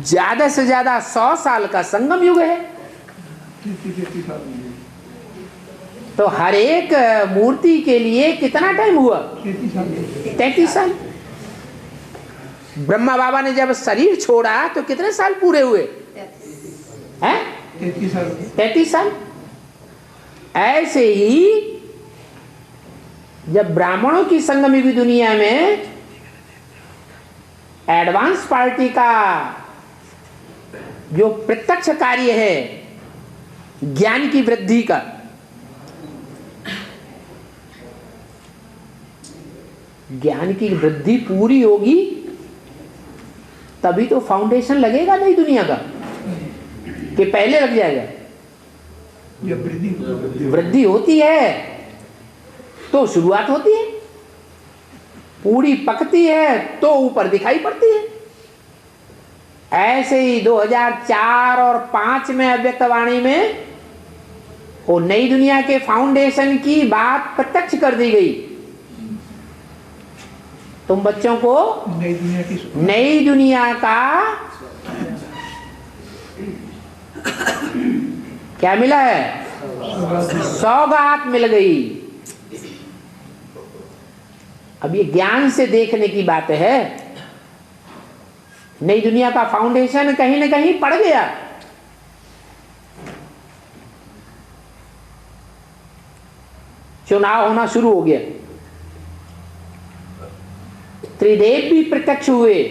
ज्यादा से ज्यादा 100 साल का संगम युग है। तो हर एक मूर्ति के लिए कितना टाइम हुआ? 33 साल। ब्रह्मा बाबा ने जब शरीर छोड़ा तो कितने साल पूरे हुए हैं? 33 साल। ऐसे ही जब ब्राह्मणों की संगमयुगी दुनिया में एडवांस पार्टी का जो प्रत्यक्ष कार्य है ज्ञान की वृद्धि का, ज्ञान की वृद्धि पूरी होगी तभी तो फाउंडेशन लगेगा नई दुनिया का, कि पहले लग जाएगा। वृद्धि होती है तो शुरुआत होती है, पूरी पकती है तो ऊपर दिखाई पड़ती है। ऐसे ही 2004 और 5 में अव्यक्तवाणी में वो नई दुनिया के फाउंडेशन की बात प्रत्यक्ष कर दी गई। तुम बच्चों को नई दुनिया का क्या मिला है? सौगात मिल गई। अब ये ज्ञान से देखने की बात है। नई दुनिया का फाउंडेशन कहीं ना कहीं पड़ गया। चुनाव होना शुरू हो गया, त्रिदेव भी प्रत्यक्ष हुए।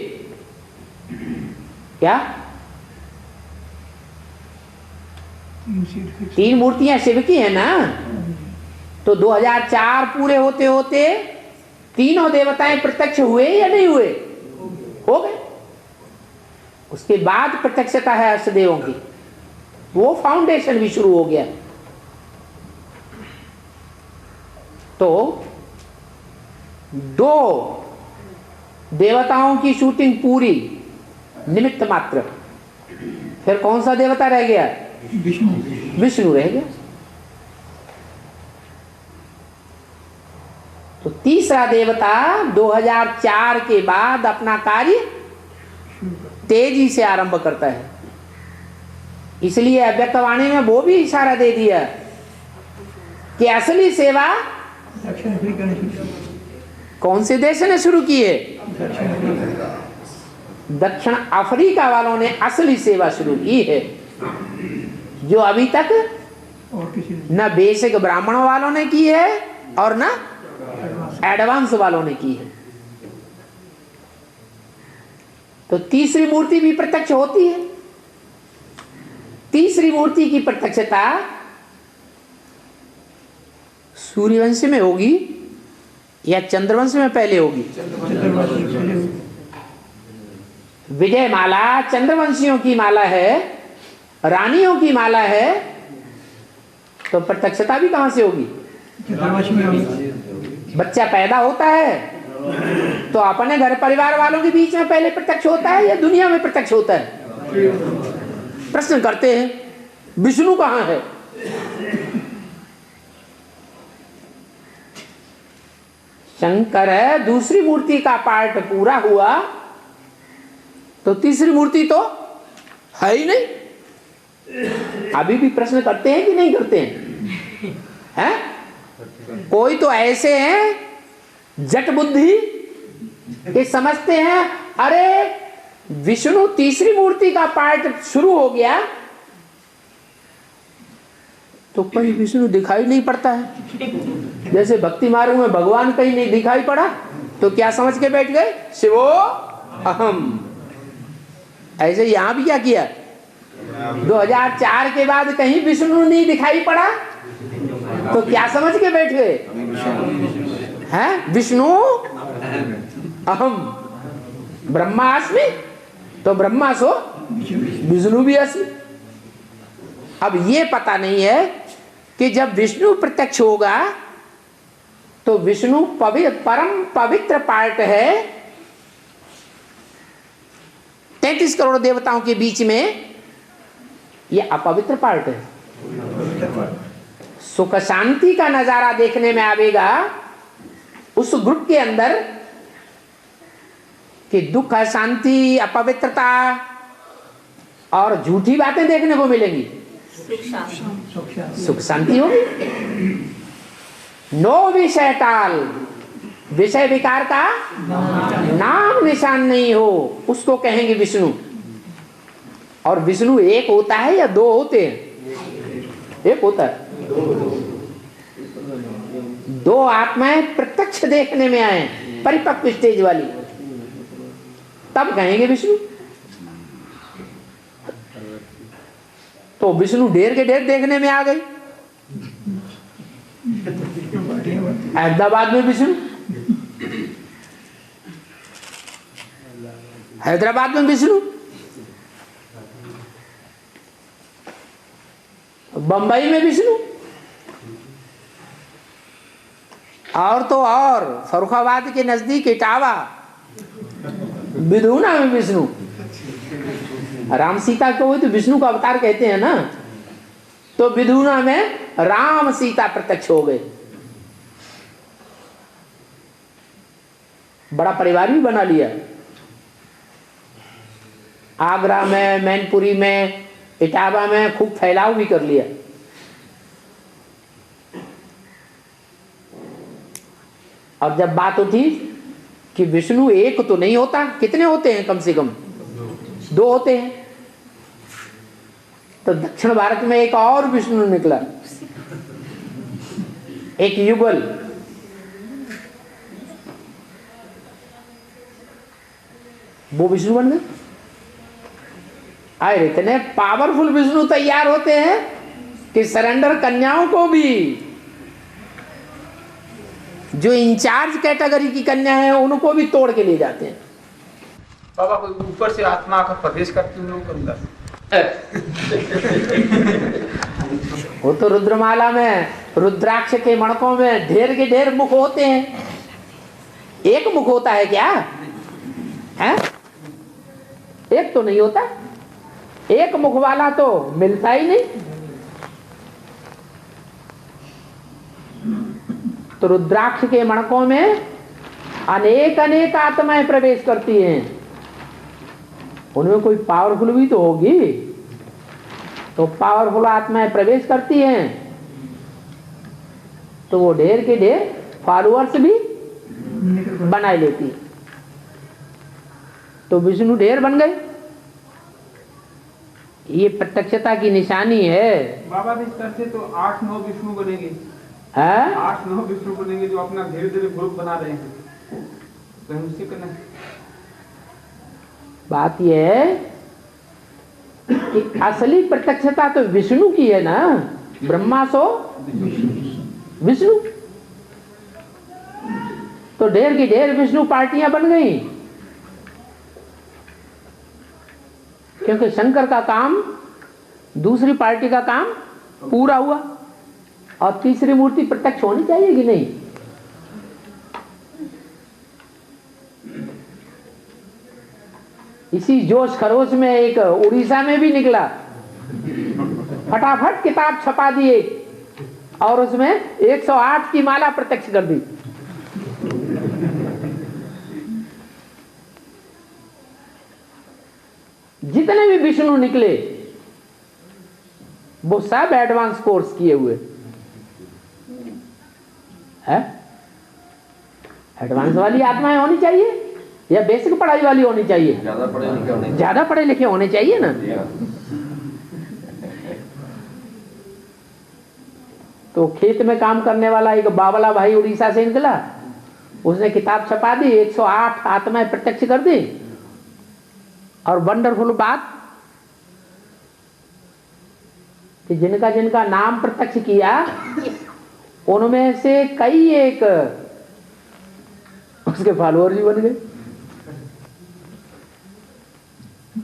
क्या? 3 मूर्तियां शिव की है ना। तो 2004 पूरे होते होते तीनों देवताएं प्रत्यक्ष हुए या नहीं हुए? हो गए। उसके बाद प्रत्यक्षता है अष्टदेवों की, वो फाउंडेशन भी शुरू हो गया। तो 2 देवताओं की शूटिंग पूरी, निमित्त मात्र। फिर कौन सा देवता रह गया? विष्णु रह गया। तो तीसरा देवता 2004 के बाद अपना कार्य तेजी से आरंभ करता है। इसलिए अव्यक्तवाणी में वो भी इशारा दे दिया कि असली सेवा कौन से देश ने शुरू की है? दक्षिण अफ्रीका वालों ने असली सेवा शुरू की है, जो अभी तक न बेसिक ब्राह्मण वालों ने की है और न एडवांस वालों ने की है। तो तीसरी मूर्ति भी प्रत्यक्ष होती है। तीसरी मूर्ति की प्रत्यक्षता सूर्यवंश में होगी या चंद्रवंश में पहले होगी? विजय माला चंद्रवंशियों की माला है, रानियों की माला है। तो प्रत्यक्षता भी कहां से होगी? बच्चा पैदा होता है तो अपने घर परिवार वालों के बीच में पहले प्रत्यक्ष होता है या दुनिया में प्रत्यक्ष होता है? प्रश्न करते हैं विष्णु कहां है? शंकर है, दूसरी मूर्ति का पार्ट पूरा हुआ तो तीसरी मूर्ति तो है ही नहीं। अभी भी प्रश्न करते हैं कि नहीं करते हैं? कोई तो ऐसे हैं जट बुद्धि के समझते हैं अरे विष्णु तीसरी मूर्ति का पार्ट शुरू हो गया तो कहीं विष्णु दिखाई नहीं पड़ता है। जैसे भक्ति मार्ग में भगवान कहीं नहीं दिखाई पड़ा तो क्या समझ के बैठ गए? शिवो अहम। ऐसे यहां भी क्या किया? 2004 के बाद कहीं विष्णु नहीं दिखाई पड़ा तो क्या समझ के बैठ गए? हैं? विष्णु अहम ब्रह्मास्मि, तो ब्रह्मा सो विष्णु भी अस्मि। अब ये पता नहीं है कि जब विष्णु प्रत्यक्ष होगा तो विष्णु परम पवित्र पार्ट है 33 करोड़ देवताओं के बीच में, यह अपवित्र पार्ट है। सुख शांति का नजारा देखने में आवेगा उस ग्रुप के अंदर कि दुख शांति अपवित्रता और झूठी बातें देखने को मिलेंगी, सुख शांति होगी। नो विषय टाल, विषय विकार का नाम निशान नहीं हो, उसको कहेंगे विष्णु। और विष्णु एक होता है या दो होते हैं? एक होता है। दो आत्माएं प्रत्यक्ष देखने में आए, परिपक्व स्टेज वाली, तब कहेंगे विष्णु। तो विष्णु ढेर के ढेर देखने में आ गई। अहमदाबाद में विष्णु, हैदराबाद में विष्णु, बंबई में विष्णु, और तो और फरुखाबाद के नजदीक इटावा विधुना में विष्णु। राम सीता को वो तो विष्णु का अवतार कहते हैं ना, तो विधुना में राम सीता प्रत्यक्ष हो गए। बड़ा परिवार भी बना लिया, आगरा में, मैनपुरी में, इटावा में खूब फैलाव भी कर लिया। और जब बात उठी कि विष्णु एक तो नहीं होता, कितने होते हैं? कम से कम दो होते हैं। तो दक्षिण भारत में एक और विष्णु निकला, एक युगल। वो विष्णु बन गए। अरे इतने पावरफुल विष्णु तैयार होते हैं कि सरेंडर कन्याओं को भी, जो इंचार्ज कैटेगरी की कन्या है, उनको भी तोड़ के ले जाते हैं। बाबा कोई ऊपर से आत्मा का प्रवेश करती हूँ अंदर। वो तो रुद्रमाला में, रुद्राक्ष के मणकों में ढेर के ढेर मुख होते हैं। एक मुख होता है क्या? है? एक तो नहीं होता। एक मुख वाला तो मिलता ही नहीं। तो रुद्राक्ष के मणकों में अनेक अनेक आत्माएं प्रवेश करती हैं। उनमें कोई पावरफुल भी तो होगी। तो पावरफुल आत्माएं प्रवेश करती हैं, तो वो ढेर के ढेर फॉलोअर्स भी बना लेती। तो विष्णु ढेर बन गए। ये प्रत्यक्षता की निशानी है। बाबा इस तरह से तो 8-9 विष्णु बनेंगे। 8-9 विष्णु बनेंगे जो अपना धीरे धीरे ग्रुप बना रहे हैं। तो हम उसी करना है। बात यह है कि असली प्रत्यक्षता तो विष्णु की है ना। ब्रह्मा सो विष्णु। तो ढेर की ढेर विष्णु पार्टियां बन गई, क्योंकि शंकर का काम, दूसरी पार्टी का काम पूरा हुआ। और तीसरी मूर्ति प्रत्यक्ष होनी चाहिए कि नहीं? इसी जोश खरोश में एक उड़ीसा में भी निकला, फटाफट किताब छपा दिए और उसमें 108 की माला प्रत्यक्ष कर दी। जितने भी विष्णु निकले वो सब एडवांस कोर्स किए हुए है। एडवांस वाली आत्माएं होनी चाहिए या बेसिक पढ़ाई वाली होनी चाहिए? ज्यादा पढ़े लिखे होने चाहिए ना। तो खेत में काम करने वाला एक बावला भाई उड़ीसा से निकला, उसने किताब छपा दी, 108 आत्माएं प्रत्यक्ष कर दी। और वंडरफुल बात कि जिनका जिनका नाम प्रत्यक्ष किया उनमें से कई एक उसके फॉलोअर भी बन गए।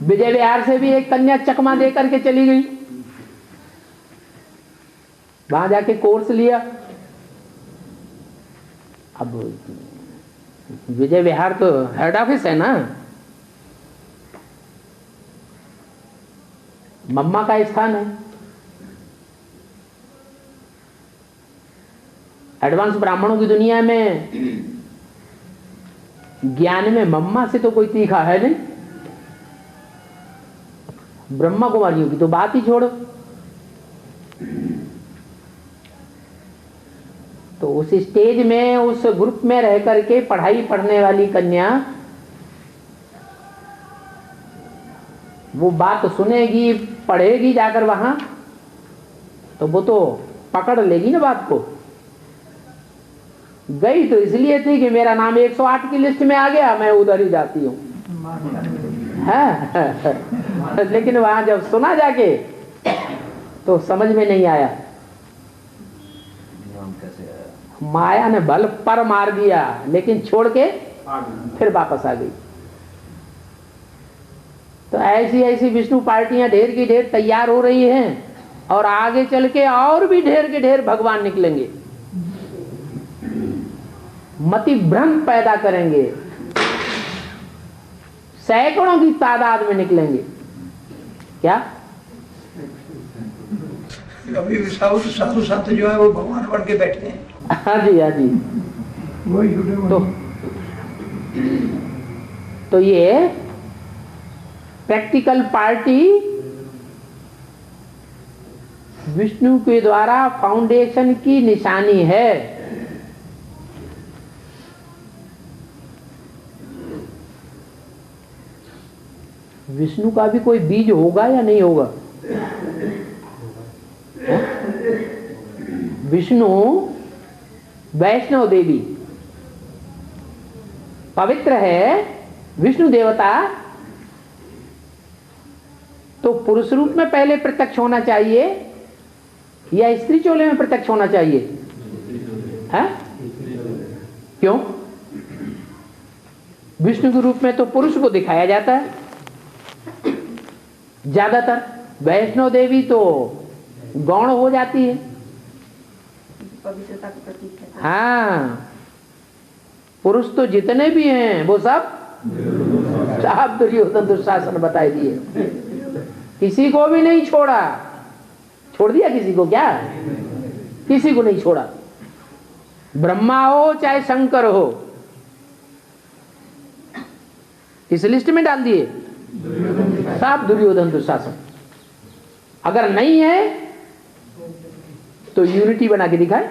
विजय विहार से भी एक कन्या चकमा दे करके चली गई, वहां जाके कोर्स लिया। अब विजय विहार तो हेड ऑफिस है ना, मम्मा का स्थान है। एडवांस ब्राह्मणों की दुनिया में ज्ञान में मम्मा से तो कोई तीखा है नहीं। ब्रह्मा कुमारियों की तो बात ही छोड़ो। तो उस स्टेज में, उस ग्रुप में रह करके पढ़ाई पढ़ने वाली कन्या वो बात सुनेगी, पढ़ेगी जाकर वहां, तो वो तो पकड़ लेगी ना बात को। गई तो इसलिए थी कि मेरा नाम 108 की लिस्ट में आ गया, मैं उधर ही जाती हूँ। लेकिन वहां जब सुना जाके तो समझ में नहीं आया, माया ने बल पर मार दिया, लेकिन छोड़ के फिर वापस आ गई। तो ऐसी ऐसी विष्णु पार्टियां ढेर की ढेर तैयार हो रही हैं, और आगे चल के और भी ढेर के ढेर भगवान निकलेंगे, मति भ्रम पैदा करेंगे, सैकड़ों की तादाद में निकलेंगे। क्या अभी साधु संत जो है वो भगवान बन के बैठे हैं। हाँ जी, हाँ जी। तो ये प्रैक्टिकल पार्टी विष्णु के द्वारा फाउंडेशन की निशानी है। विष्णु का भी कोई बीज होगा या नहीं होगा? विष्णु वैष्णव देवी पवित्र है, विष्णु देवता तो पुरुष रूप में पहले प्रत्यक्ष होना चाहिए या स्त्री चोले में प्रत्यक्ष होना चाहिए? है? क्यों? विष्णु के रूप में तो पुरुष को दिखाया जाता है ज्यादातर, वैष्णव देवी तो गौण हो जाती है। पवित्रता का प्रतीक है। हाँ, पुरुष तो जितने भी हैं वो सब दुर्योधन दुशासन बताए दिए, किसी को भी नहीं छोड़ा। छोड़ दिया किसी को? क्या किसी को नहीं छोड़ा। ब्रह्मा हो चाहे शंकर हो, इस लिस्ट में डाल दिए सब दुर्योधन दुशासन। अगर नहीं है तो यूनिटी बना के दिखाए।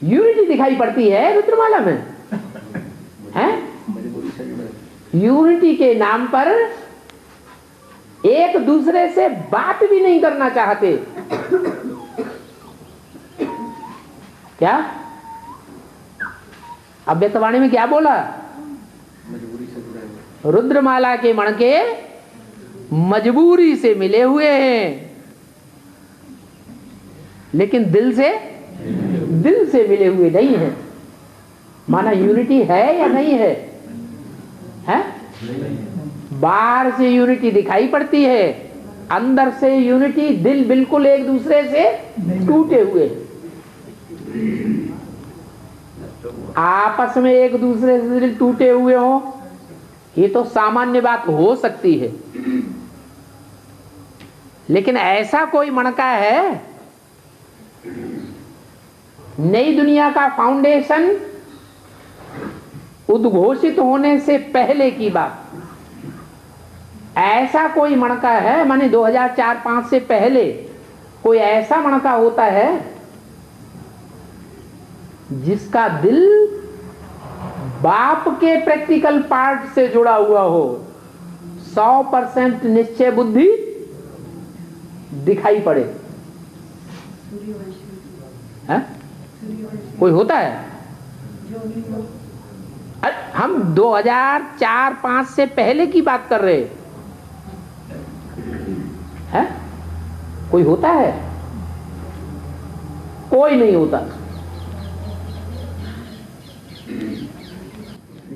यूनिटी दिखाई पड़ती है रुद्रमाला में, है? यूनिटी के नाम पर एक दूसरे से बात भी नहीं करना चाहते। क्या अव्यक्तवाणी में क्या बोला? रुद्रमाला के मणके मजबूरी से मिले हुए हैं, लेकिन दिल से मिले हुए नहीं है। माना यूनिटी है या नहीं है? है? बाहर से यूनिटी दिखाई पड़ती है, अंदर से यूनिटी, दिल बिल्कुल एक दूसरे से टूटे हुए, आपस में एक दूसरे से दिल टूटे हुए हो, ये तो सामान्य बात हो सकती है। लेकिन ऐसा कोई मणका है, नई दुनिया का फाउंडेशन उद्घोषित होने से पहले की बात, ऐसा कोई मणका है, माने 2004-5 से पहले कोई ऐसा मणका होता है जिसका दिल बाप के प्रैक्टिकल पार्ट से जुड़ा हुआ हो, 100% निश्चय बुद्धि दिखाई पड़े। है? कोई होता है? अरे हम 2004-5 से पहले की बात कर रहे हैं। कोई होता है? कोई नहीं होता।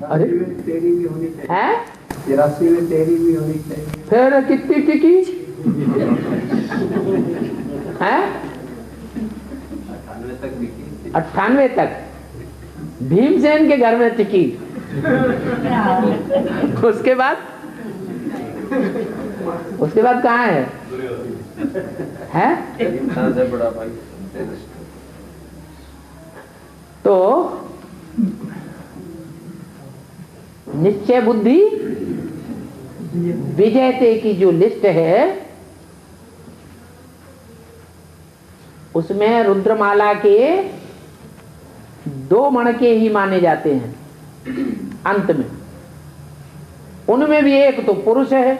अरे तेरी भी होनी चाहिए, है? 83 में तेरी भी होनी चाहिए। फिर कितनी टिकी? है? 98 तक भीमसेन के घर में टिकी। उसके बाद कहाँ है? बड़ा भाई। तो निश्चय बुद्धि विजयते की जो लिस्ट है उसमें रुद्रमाला के 2 मणके ही माने जाते हैं अंत में। उनमें भी एक तो पुरुष है,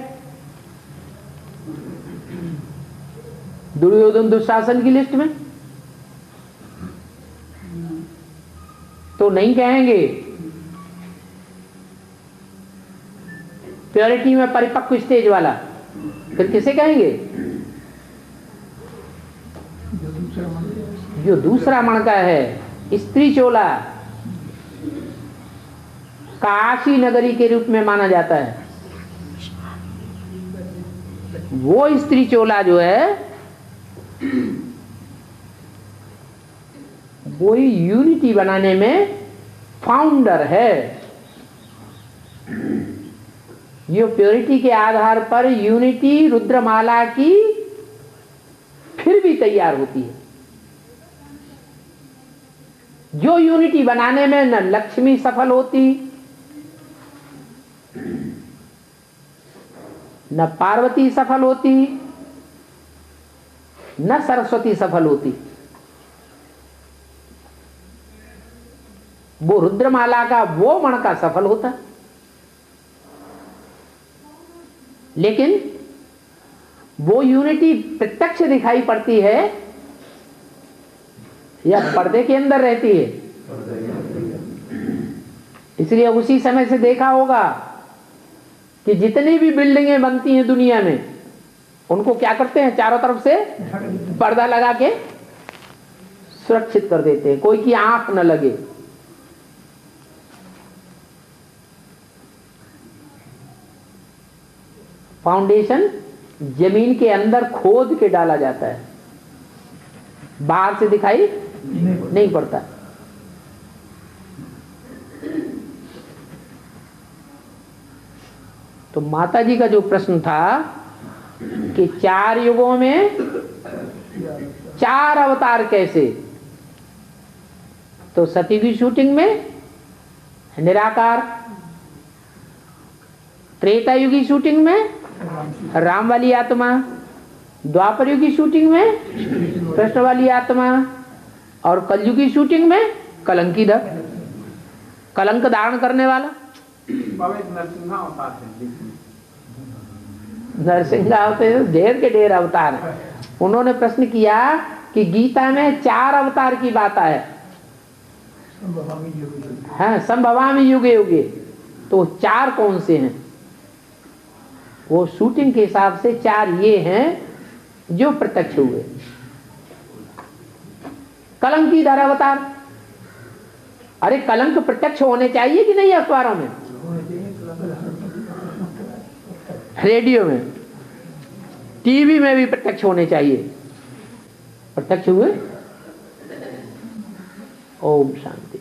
दुर्योधन दुशासन की लिस्ट में तो नहीं कहेंगे। प्योरिटी में परिपक्व स्टेज वाला, फिर किसे कहेंगे? जो दूसरा मणका है स्त्री चोला, काशी नगरी के रूप में माना जाता है। वो स्त्री चोला जो है वो ही यूनिटी बनाने में फाउंडर है। ये प्योरिटी के आधार पर यूनिटी रुद्रमाला की फिर भी तैयार होती है। जो यूनिटी बनाने में न लक्ष्मी सफल होती, न पार्वती सफल होती, न सरस्वती सफल होती, वो रुद्रमाला का वो मणका सफल होता। लेकिन वो यूनिटी प्रत्यक्ष दिखाई पड़ती है या पर्दे के अंदर रहती है? इसलिए उसी समय से देखा होगा कि जितनी भी बिल्डिंगें बनती हैं दुनिया में उनको क्या करते हैं, चारों तरफ से पर्दा लगा के सुरक्षित कर देते हैं, कोई की आंख न लगे। फाउंडेशन जमीन के अंदर खोद के डाला जाता है, बाहर से दिखाई नहीं पड़ता। तो माता जी का जो प्रश्न था कि 4 युगों में 4 अवतार कैसे, तो सती की शूटिंग में निराकार, त्रेता युग की शूटिंग में राम वाली आत्मा, द्वापर युग की शूटिंग में कृष्ण वाली आत्मा, और कलयुग की शूटिंग में कलंकीधर, कलंक धारण करने वाला। नरसिंहा अवतार है, नरसिंह अवतार ढेर के ढेर अवतार है। उन्होंने प्रश्न किया कि गीता में 4 अवतार की बात है, हाँ, संभवामि युगे युगे, तो 4 कौन से हैं? वो शूटिंग के हिसाब से 4 ये हैं जो प्रत्यक्ष हुए। कलंकीधर अवतार, अरे कलंक प्रत्यक्ष होने चाहिए कि नहीं? अखबारों में, रेडियो में, टीवी में भी प्रत्यक्ष होने चाहिए। प्रत्यक्ष हुए। ओम शांति।